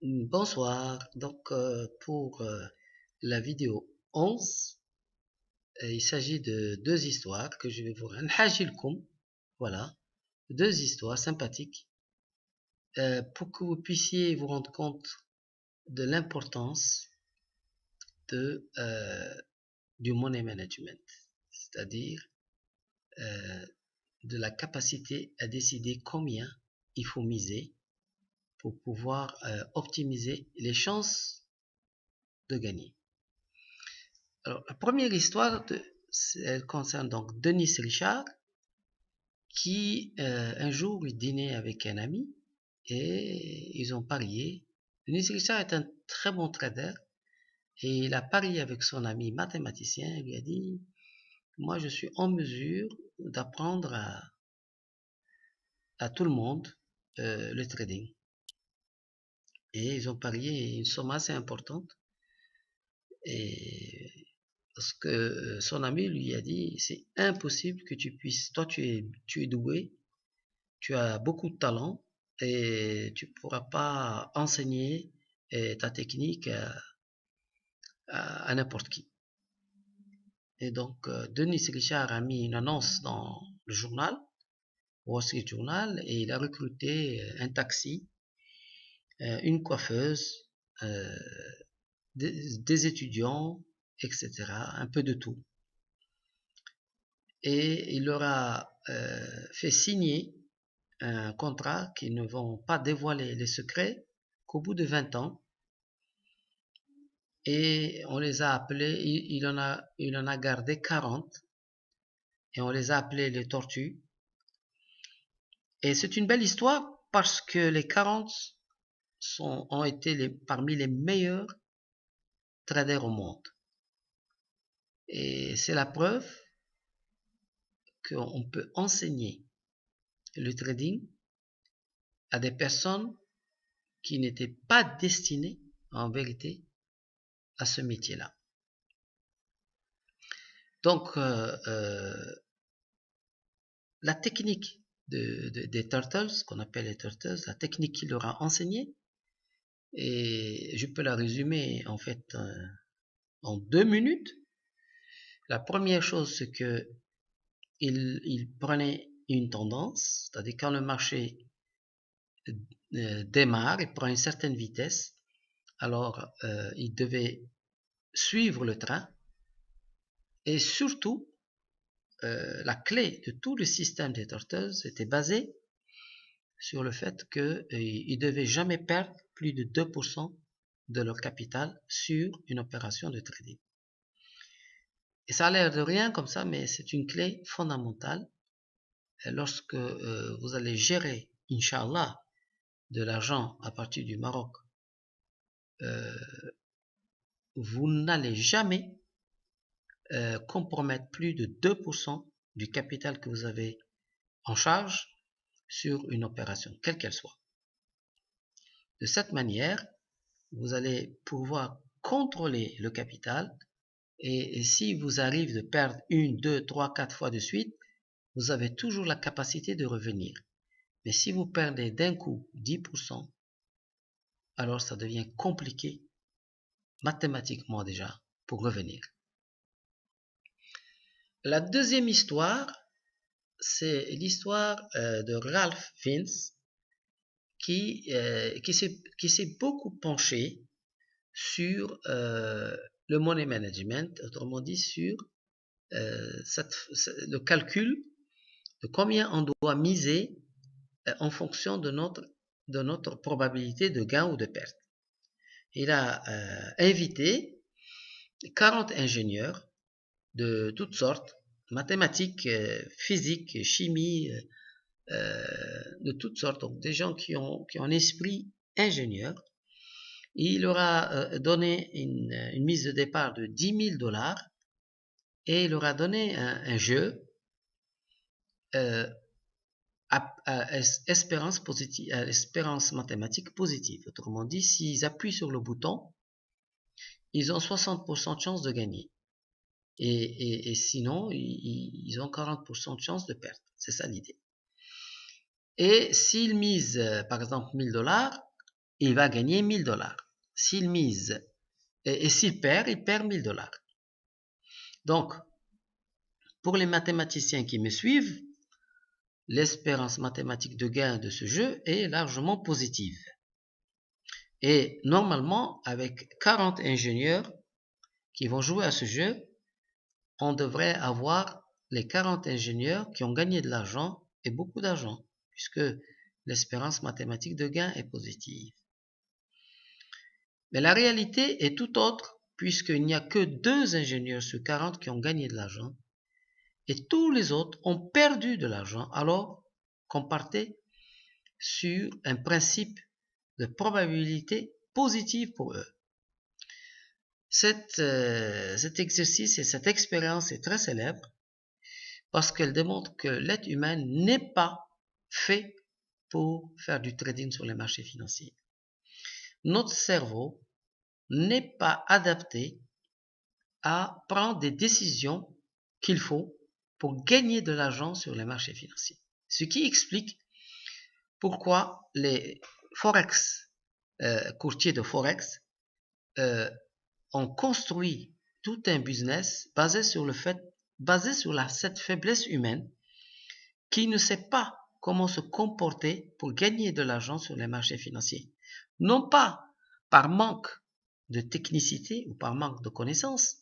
Bonsoir. Pour la vidéo 11, il s'agit de deux histoires que je vais vous raconter. Voilà, deux histoires sympathiques pour que vous puissiez vous rendre compte de l'importance de du money management, c'est-à-dire euh, de la capacité à décider combien il faut miser pour pouvoir optimiser les chances de gagner. Alors, la première histoire, elle concerne donc Denis Richard, qui un jour il dînait avec un ami et ils ont parié. Denis Richard est un très bon trader et il a parié avec son ami mathématicien. Il lui a dit, moi je suis en mesure d'apprendre à tout le monde le trading. Et ils ont parié une somme assez importante. Et parce que son ami lui a dit, c'est impossible que tu puisses, toi tu es doué, tu as beaucoup de talent et tu ne pourras pas enseigner ta technique à n'importe qui. Et donc, Denis Richard a mis une annonce dans le journal, Wall Street Journal, et il a recruté un taxi, une coiffeuse, des étudiants, etc., un peu de tout. Et il leur a fait signer un contrat qu'ils ne vont pas dévoiler les secrets qu'au bout de 20 ans. Et on les a appelés, il en a gardé 40 et on les a appelés les tortues. Et c'est une belle histoire parce que les 40 ont été parmi les meilleurs traders au monde. Et c'est la preuve qu'on peut enseigner le trading à des personnes qui n'étaient pas destinées en vérité à ce métier-là. Donc, la technique des turtles, qu'on appelle les turtles, la technique qu'il leur a enseignée, et je peux la résumer en fait en 2 minutes. La première chose, c'est que il prenait une tendance, c'est-à-dire quand le marché démarre, il prend une certaine vitesse, alors il devait suivre le train, et surtout, la clé de tout le système des turtles était basée sur le fait qu'ils ne devaient jamais perdre plus de 2% de leur capital sur une opération de trading. Et ça a l'air de rien comme ça, mais c'est une clé fondamentale. Lorsque vous allez gérer, Inch'Allah, de l'argent à partir du Maroc, vous n'allez jamais compromettre plus de 2% du capital que vous avez en charge sur une opération, quelle qu'elle soit. De cette manière, vous allez pouvoir contrôler le capital et si vous arrive de perdre 1, 2, 3, 4 fois de suite, vous avez toujours la capacité de revenir. Mais si vous perdez d'un coup 10%, alors ça devient compliqué mathématiquement déjà pour revenir. La deuxième histoire, c'est l'histoire de Ralph Vince qui s'est beaucoup penché sur le money management, autrement dit sur le calcul de combien on doit miser en fonction de notre probabilité de gain ou de perte. Il a invité 40 ingénieurs de toutes sortes, mathématiques, physique, chimie, de toutes sortes, donc des gens qui ont un esprit ingénieur. Il leur a donné une mise de départ de 10 000 $ et il leur a donné un jeu à espérance positive, à espérance mathématique positive. Autrement dit, s'ils appuient sur le bouton, ils ont 60% de chance de gagner. Et sinon, ils ont 40% de chance de perdre. C'est ça l'idée. Et s'ils misent, par exemple, 1 000 $, il va gagner 1000 $. S'il mise et s'il perd, il perd 1000 $. Donc, pour les mathématiciens qui me suivent, l'espérance mathématique de gain de ce jeu est largement positive. Et normalement, avec 40 ingénieurs qui vont jouer à ce jeu, on devrait avoir les 40 ingénieurs qui ont gagné de l'argent et beaucoup d'argent, puisque l'espérance mathématique de gain est positive. Mais la réalité est tout autre, puisqu'il n'y a que 2 ingénieurs sur 40 qui ont gagné de l'argent, et tous les autres ont perdu de l'argent, alors qu'on partait sur un principe de probabilité positive pour eux. Cet exercice et cette expérience est très célèbre parce qu'elle démontre que l'être humain n'est pas fait pour faire du trading sur les marchés financiers. Notre cerveau n'est pas adapté à prendre des décisions qu'il faut pour gagner de l'argent sur les marchés financiers. Ce qui explique pourquoi les forex, courtiers de forex, ont construit tout un business basé sur cette faiblesse humaine qui ne sait pas comment se comporter pour gagner de l'argent sur les marchés financiers. Non pas par manque de technicité ou par manque de connaissances,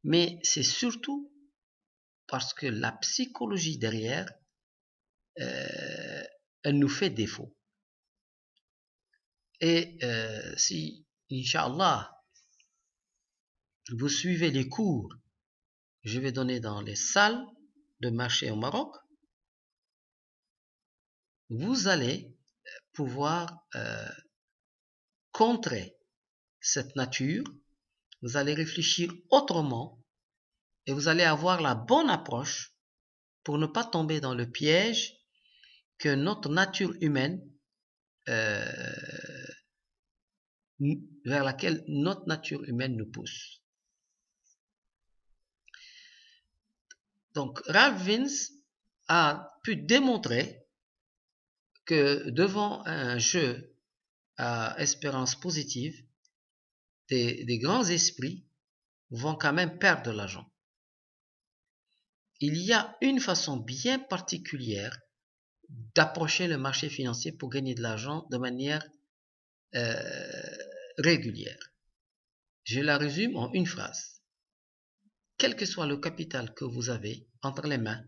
mais c'est surtout parce que la psychologie derrière, elle nous fait défaut. Et si, Inch'Allah, vous suivez les cours que je vais donner dans les salles de marché au Maroc, vous allez pouvoir contrer cette nature, vous allez réfléchir autrement et vous allez avoir la bonne approche pour ne pas tomber dans le piège que notre nature humaine, vers laquelle notre nature humaine nous pousse. Donc, Ralph Vince a pu démontrer que devant un jeu à espérance positive, des grands esprits vont quand même perdre de l'argent. Il y a une façon bien particulière d'approcher le marché financier pour gagner de l'argent de manière régulière. Je la résume en une phrase. Quel que soit le capital que vous avez entre les mains,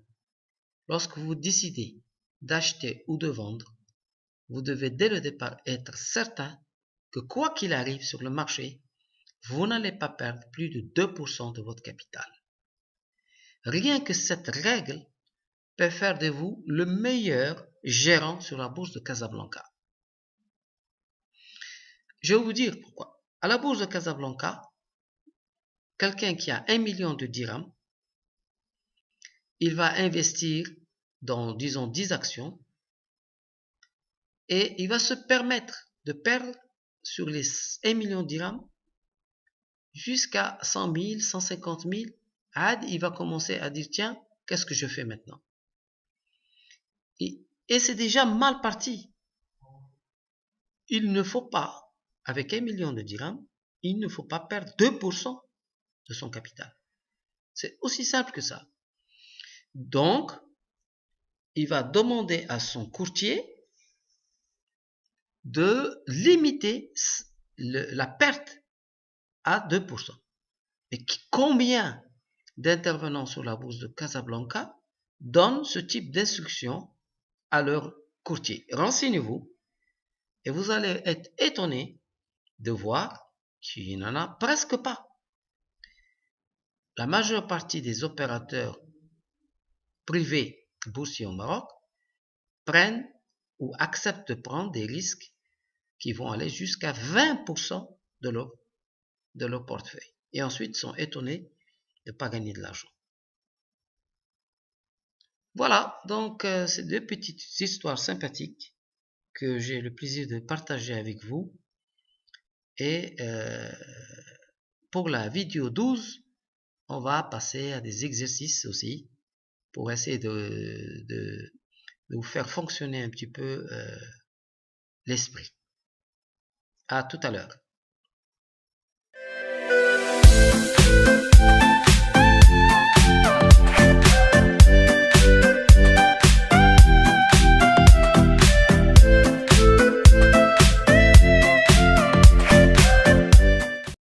lorsque vous décidez d'acheter ou de vendre, vous devez dès le départ être certain que quoi qu'il arrive sur le marché, vous n'allez pas perdre plus de 2% de votre capital. Rien que cette règle peut faire de vous le meilleur gérant sur la bourse de Casablanca. Je vais vous dire pourquoi. À la bourse de Casablanca, quelqu'un qui a 1 million de dirhams, il va investir dans, disons, 10 actions et il va se permettre de perdre sur les 1 million de dirhams jusqu'à 100 000, 150 000. Il va commencer à dire, tiens, qu'est-ce que je fais maintenant? Et c'est déjà mal parti. Il ne faut pas, avec 1 million de dirhams, il ne faut pas perdre 2% de son capital. C'est aussi simple que ça. Donc, il va demander à son courtier de limiter la perte à 2%. Et combien d'intervenants sur la bourse de Casablanca donnent ce type d'instruction à leur courtier? Renseignez-vous et vous allez être étonné de voir qu'il n'y en a presque pas. La majeure partie des opérateurs privés boursiers au Maroc prennent ou acceptent de prendre des risques qui vont aller jusqu'à 20% de leur portefeuille. Et ensuite sont étonnés de ne pas gagner de l'argent. Voilà, donc c'est 2 petites histoires sympathiques que j'ai le plaisir de partager avec vous. Et pour la vidéo 12, on va passer à des exercices aussi pour essayer de vous faire fonctionner un petit peu l'esprit. À tout à l'heure.